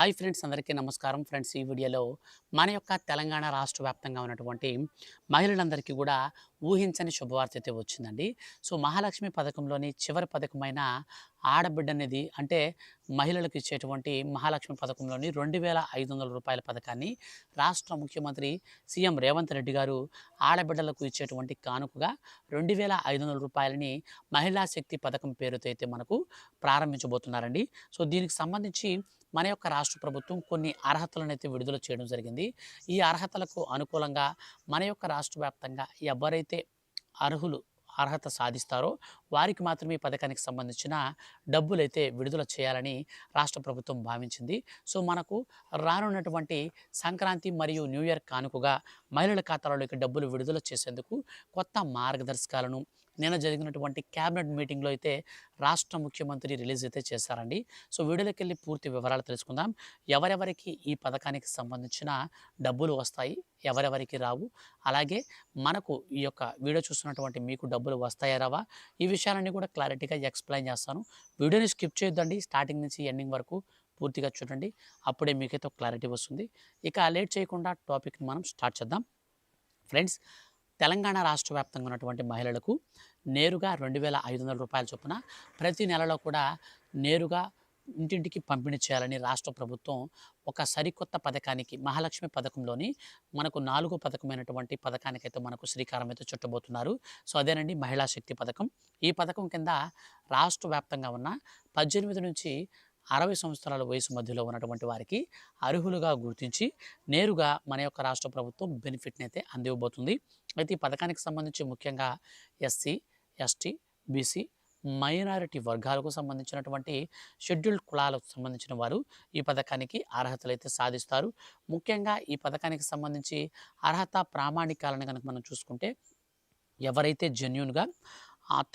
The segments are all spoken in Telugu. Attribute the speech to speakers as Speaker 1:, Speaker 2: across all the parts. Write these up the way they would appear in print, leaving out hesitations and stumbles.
Speaker 1: హాయ్ ఫ్రెండ్స్, అందరికీ నమస్కారం. ఫ్రెండ్స్, ఈ వీడియోలో మన యొక్క తెలంగాణ రాష్ట్ర వ్యాప్తంగా ఉన్నటువంటి మహిళలందరికీ కూడా ఊహించని శుభవార్త అయితే వచ్చిందండి. సో మహాలక్ష్మి పథకంలోని చివరి పథకమైన ఆడబిడ్డ అంటే మహిళలకు ఇచ్చేటువంటి మహాలక్ష్మి పథకంలోని రూ. 2500 పథకాన్ని రాష్ట్ర ముఖ్యమంత్రి సీఎం రేవంత్ రెడ్డి గారు ఆడబిడ్డలకు ఇచ్చేటువంటి కానుకగా రూ. 2500 మహిళా శక్తి పథకం పేరుతో అయితే మనకు ప్రారంభించబోతున్నారండి. సో దీనికి సంబంధించి మన యొక్క రాష్ట్ర ప్రభుత్వం కొన్ని అర్హతలను అయితే విడుదల చేయడం జరిగింది. ఈ అర్హతలకు అనుకూలంగా మన యొక్క రాష్ట్ర వ్యాప్తంగా ఎవరైతే అర్హులు అర్హత సాధిస్తారో వారికి మాత్రమే ఈ పథకానికి సంబంధించిన డబ్బులైతే విడుదల చేయాలని రాష్ట్ర ప్రభుత్వం భావించింది. సో మనకు రానున్నటువంటి సంక్రాంతి మరియు న్యూ ఇయర్ కానుకగా మహిళల ఖాతాలోకి డబ్బులు విడుదల చేసేందుకు కొత్త మార్గదర్శకాలను నిన్న జరిగినటువంటి క్యాబినెట్ మీటింగ్లో అయితే రాష్ట్ర ముఖ్యమంత్రి రిలీజ్ అయితే చేశారండి. సో వీడియోలోకి వెళ్ళి పూర్తి వివరాలు తెలుసుకుందాం. ఎవరెవరికి ఈ పథకానికి సంబంధించిన డబ్బులు వస్తాయి, ఎవరెవరికి రావు, అలాగే మనకు ఈ యొక్క వీడియో చూస్తున్నటువంటి మీకు డబ్బులు వస్తాయా రావా, ఈ విషయాలన్నీ కూడా క్లారిటీగా ఎక్స్ప్లెయిన్ చేస్తాను. వీడియోని స్కిప్ చేయొద్దండి, స్టార్టింగ్ నుంచి ఎండింగ్ వరకు పూర్తిగా చూడండి. అప్పుడే మీకైతే ఒక క్లారిటీ వస్తుంది. ఇక లేట్ చేయకుండా టాపిక్ని మనం స్టార్ట్ చేద్దాం. ఫ్రెండ్స్, తెలంగాణ రాష్ట్ర వ్యాప్తంగా ఉన్నటువంటి మహిళలకు నేరుగా రూ. 2500 చొప్పున ప్రతి నెలలో కూడా నేరుగా ఇంటింటికి పంపిణీ చేయాలని రాష్ట్ర ప్రభుత్వం ఒక సరికొత్త పథకానికి మహాలక్ష్మి పథకంలోని మనకు 4వ పథకమైనటువంటి పథకానికైతే మనకు శ్రీకారం అయితే చుట్టబోతున్నారు. సో అదేనండి మహిళా శక్తి పథకం. ఈ పథకం కింద రాష్ట్ర వ్యాప్తంగా ఉన్న 18 నుంచి 60 సంవత్సరాల వయసు మధ్యలో ఉన్నటువంటి వారికి అర్హులుగా గుర్తించి నేరుగా మన యొక్క రాష్ట్ర ప్రభుత్వం బెనిఫిట్ని అయితే అందివ్వబోతుంది. అయితే ఈ పథకానికి సంబంధించి ముఖ్యంగా ఎస్సీ, ఎస్టీ, బీసీ, మైనారిటీ వర్గాలకు సంబంధించినటువంటి షెడ్యూల్డ్ కులాలకు సంబంధించిన వారు ఈ పథకానికి అర్హతలు అయితే సాధిస్తారు. ముఖ్యంగా ఈ పథకానికి సంబంధించి అర్హత ప్రామాణికాలను కనుక మనం చూసుకుంటే ఎవరైతే జెన్యూన్గా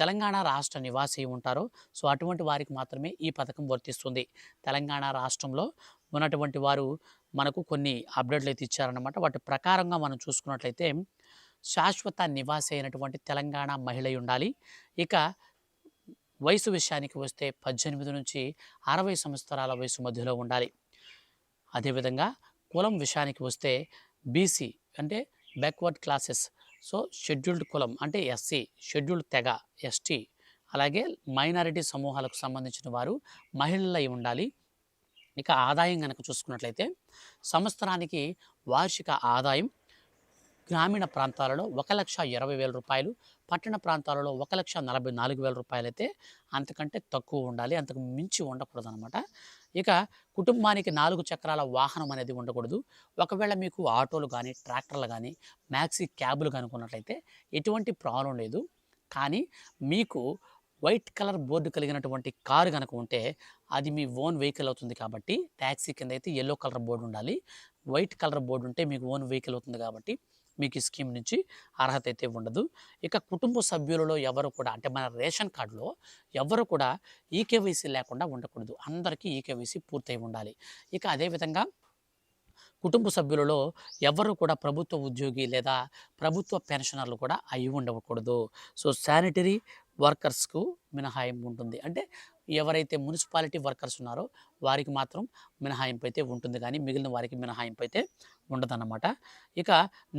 Speaker 1: తెలంగాణ రాష్ట్ర నివాసి ఉంటారో సో అటువంటి వారికి మాత్రమే ఈ పథకం వర్తిస్తుంది. తెలంగాణ రాష్ట్రంలో ఉన్నటువంటి వారు మనకు కొన్ని అప్డేట్లు అయితే ఇచ్చారన్నమాట. వాటి ప్రకారంగా మనం చూసుకున్నట్లయితే శాశ్వత నివాసి అయినటువంటి తెలంగాణ మహిళ ఉండాలి. ఇక వయసు విషయానికి వస్తే 18 నుంచి 60 సంవత్సరాల వయసు మధ్యలో ఉండాలి. అదేవిధంగా కులం విషయానికి వస్తే బీసీ అంటే బ్యాక్వర్డ్ క్లాసెస్, సో షెడ్యూల్డ్ కులం అంటే ఎస్సీ, షెడ్యూల్డ్ తెగ ఎస్టీ, అలాగే మైనారిటీ సమూహాలకు సంబంధించిన వారు మహిళలై ఉండాలి. ఇక ఆదాయం కనుక చూసుకున్నట్లయితే సంవత్సరానికి వార్షిక ఆదాయం గ్రామీణ ప్రాంతాలలో 1,20,000 పట్టణ ప్రాంతాలలో 1,44,000 అయితే అంతకంటే తక్కువ ఉండాలి, అంతకు మించి ఉండకూడదు అనమాట. ఇక కుటుంబానికి 4 చక్రాల వాహనం అనేది ఉండకూడదు. ఒకవేళ మీకు ఆటోలు కానీ ట్రాక్టర్లు కానీ మ్యాక్సీ క్యాబులు కనుక్కున్నట్లయితే ఎటువంటి ప్రాబ్లం లేదు. కానీ మీకు వైట్ కలర్ బోర్డు కలిగినటువంటి కారు కనుక ఉంటే అది మీ ఓన్ వెహికల్ అవుతుంది. కాబట్టి ట్యాక్సీ కింద అయితే ఎల్లో కలర్ బోర్డు ఉండాలి. వైట్ కలర్ బోర్డు ఉంటే మీకు ఓన్ వెహికల్ అవుతుంది కాబట్టి మీకు ఈ స్కీమ్ నుంచి అర్హత అయితే ఉండదు. ఇక కుటుంబ సభ్యులలో ఎవరు కూడా అంటే మన రేషన్ కార్డులో ఎవరు కూడా ఈకేవైసీ లేకుండా ఉండకూడదు. అందరికీ ఈకేవైసీ పూర్తయి ఉండాలి. ఇక అదేవిధంగా కుటుంబ సభ్యులలో ఎవరు కూడా ప్రభుత్వ ఉద్యోగి లేదా ప్రభుత్వ పెన్షనర్లు కూడా అయి ఉండకూడదు. సో శానిటరీ వర్కర్స్కు మినహాయింపు ఉంటుంది. అంటే ఎవరైతే మున్సిపాలిటీ వర్కర్స్ ఉన్నారో వారికి మాత్రం మినహాయింపు అయితే ఉంటుంది, కానీ మిగిలిన వారికి మినహాయింపు అయితే ఉండదన్నమాట. ఇక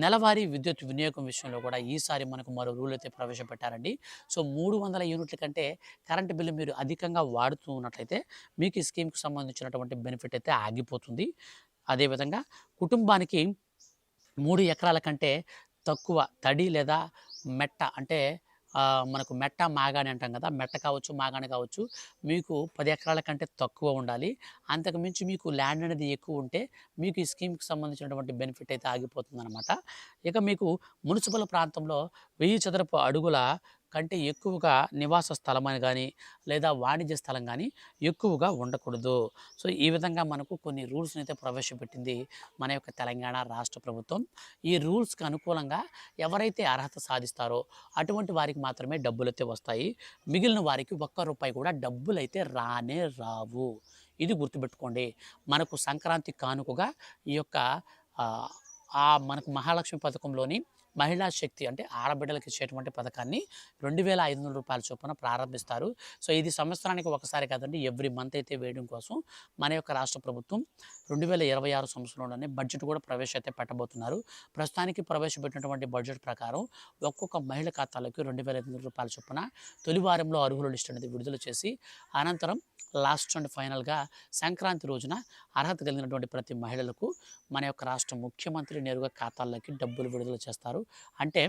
Speaker 1: నెలవారీ విద్యుత్ వినియోగం విషయంలో కూడా ఈసారి మనకు మరో రూల్ అయితే ప్రవేశపెట్టారండి. సో 300 యూనిట్ల కంటే కరెంటు బిల్లు మీరు అధికంగా వాడుతూ ఉన్నట్లయితే మీకు ఈ స్కీమ్కి సంబంధించినటువంటి బెనిఫిట్ అయితే ఆగిపోతుంది. అదేవిధంగా కుటుంబానికి 3 ఎకరాల కంటే తక్కువ తడి లేదా మెట్ట అంటే మనకు మెట్ట మాగాణి అంటాం కదా, మెట్ట కావచ్చు మాగాణి కావచ్చు, మీకు 10 ఎకరాల కంటే తక్కువ ఉండాలి. అంతకు మించి మీకు ల్యాండ్ అనేది ఎక్కువ ఉంటే మీకు ఈ స్కీమ్కి సంబంధించినటువంటి బెనిఫిట్ అయితే ఆగిపోతుందన్నమాట. ఇక మీకు మున్సిపల్ ప్రాంతంలో 1000 చదరపు అడుగుల కంటే ఎక్కువగా నివాస స్థలం అని కానీ లేదా వాణిజ్య స్థలం కానీ ఎక్కువగా ఉండకూడదు. సో ఈ విధంగా మనకు కొన్ని రూల్స్ని అయితే ప్రవేశపెట్టింది మన యొక్క తెలంగాణ రాష్ట్ర ప్రభుత్వం. ఈ రూల్స్కి అనుకూలంగా ఎవరైతే అర్హత సాధిస్తారో అటువంటి వారికి మాత్రమే డబ్బులైతే వస్తాయి. మిగిలిన వారికి ₹1 కూడా డబ్బులైతే రానే రావు. ఇది గుర్తుపెట్టుకోండి. మనకు సంక్రాంతి కానుకగా ఈ యొక్క మనకు మహాలక్ష్మి పథకంలోని మహిళా శక్తి అంటే ఆడబిడ్డలకు ఇచ్చేటువంటి పథకాన్ని రూ. 2,500 చొప్పున ప్రారంభిస్తారు. సో ఇది సంవత్సరానికి ఒకసారి కాదండి, ఎవ్రీ మంత్ అయితే వేయడం కోసం మన యొక్క రాష్ట్ర ప్రభుత్వం 2026 సంవత్సరంలోనే బడ్జెట్ కూడా పెట్టబోతున్నారు. ప్రస్తుతానికి ప్రవేశపెట్టినటువంటి బడ్జెట్ ప్రకారం ఒక్కొక్క మహిళ ఖాతాలోకి రూ. 2,500 చొప్పున తొలి వారంలో అర్హుల లిస్ట్ అనేది విడుదల చేసి, అనంతరం లాస్ట్ అండ్ ఫైనల్గా సంక్రాంతి రోజున అర్హత కలిగినటువంటి ప్రతి మహిళలకు మన యొక్క రాష్ట్ర ముఖ్యమంత్రి నేరుగా ఖాతాల్లోకి డబ్బులు విడుదల చేస్తారు. అంటే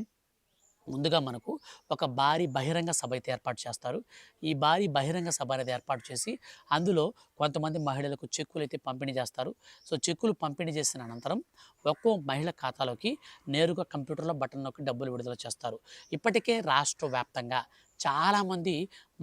Speaker 1: ముందుగా మనకు ఒక భారీ బహిరంగ సభ అయితే ఏర్పాటు చేస్తారు. ఈ భారీ బహిరంగ సభ అనేది ఏర్పాటు చేసి అందులో కొంతమంది మహిళలకు చెక్కులు అయితే పంపిణీ చేస్తారు. సో చెక్కులు పంపిణీ చేసిన అనంతరం ఒక్కో మహిళ ఖాతాలోకి నేరుగా కంప్యూటర్లో బటన్ నొక్కి డబ్బులు విడుదల చేస్తారు. ఇప్పటికే రాష్ట్ర వ్యాప్తంగా చాలామంది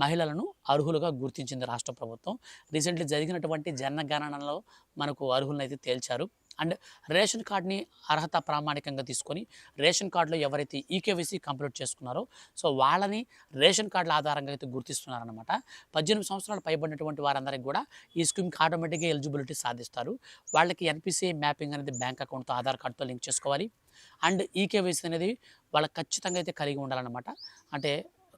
Speaker 1: మహిళలను అర్హులుగా గుర్తించింది రాష్ట్ర ప్రభుత్వం. రీసెంట్లీ జరిగినటువంటి జనగణనలో మనకు అర్హులను అయితే తేల్చారు. అండ్ రేషన్ కార్డ్ని అర్హత ప్రామాణికంగా తీసుకొని రేషన్ కార్డులో ఎవరైతే ఈకేవైసీ కంప్లీట్ చేసుకున్నారో సో వాళ్ళని రేషన్ కార్డుల ఆధారంగా అయితే గుర్తిస్తున్నారనమాట. 18 సంవత్సరాలు పైబడినటువంటి వారందరికీ కూడా ఈ స్కీమ్కి ఆటోమేటిక్గా ఎలిజిబిలిటీ సాధిస్తారు. వాళ్ళకి ఎన్పిసిఐ మ్యాపింగ్ అనేది బ్యాంక్ అకౌంట్తో ఆధార్ కార్డుతో లింక్ చేసుకోవాలి. అండ్ ఈకేవైసీ అనేది వాళ్ళకి ఖచ్చితంగా అయితే కలిగి ఉండాలన్నమాట. అంటే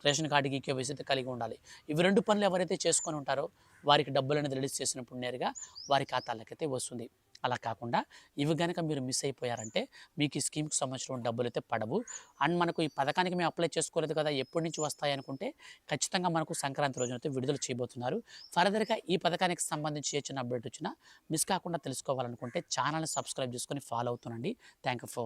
Speaker 1: రేషన్ కార్డుకి ఈకేవైసీ అయితే కలిగి ఉండాలి. ఇవి 2 పనులు ఎవరైతే చేసుకొని ఉంటారో వారికి డబ్బులు అనేది రిలీజ్ చేసినప్పుడు నేరుగా వారి ఖాతాలకైతే వస్తుంది. అలా కాకుండా ఇవి కనుక మీరు మిస్ అయిపోయారంటే మీకు ఈ స్కీమ్కి సంబంధించిన డబ్బులు అయితే పడవు. అండ్ మనకు ఈ పథకానికి మేము అప్లై చేసుకోలేదు కదా, ఎప్పటి నుంచి వస్తాయి అనుకుంటే ఖచ్చితంగా మనకు సంక్రాంతి రోజున అయితే విడుదల చేయబోతున్నారు. ఫర్దర్గా ఈ పథకానికి సంబంధించి ఏ చిన్న అప్డేట్ వచ్చినా మిస్ కాకుండా తెలుసుకోవాలనుకుంటే ఛానల్ని సబ్స్క్రైబ్ చేసుకొని ఫాలో అవుతుండండి. Thank you for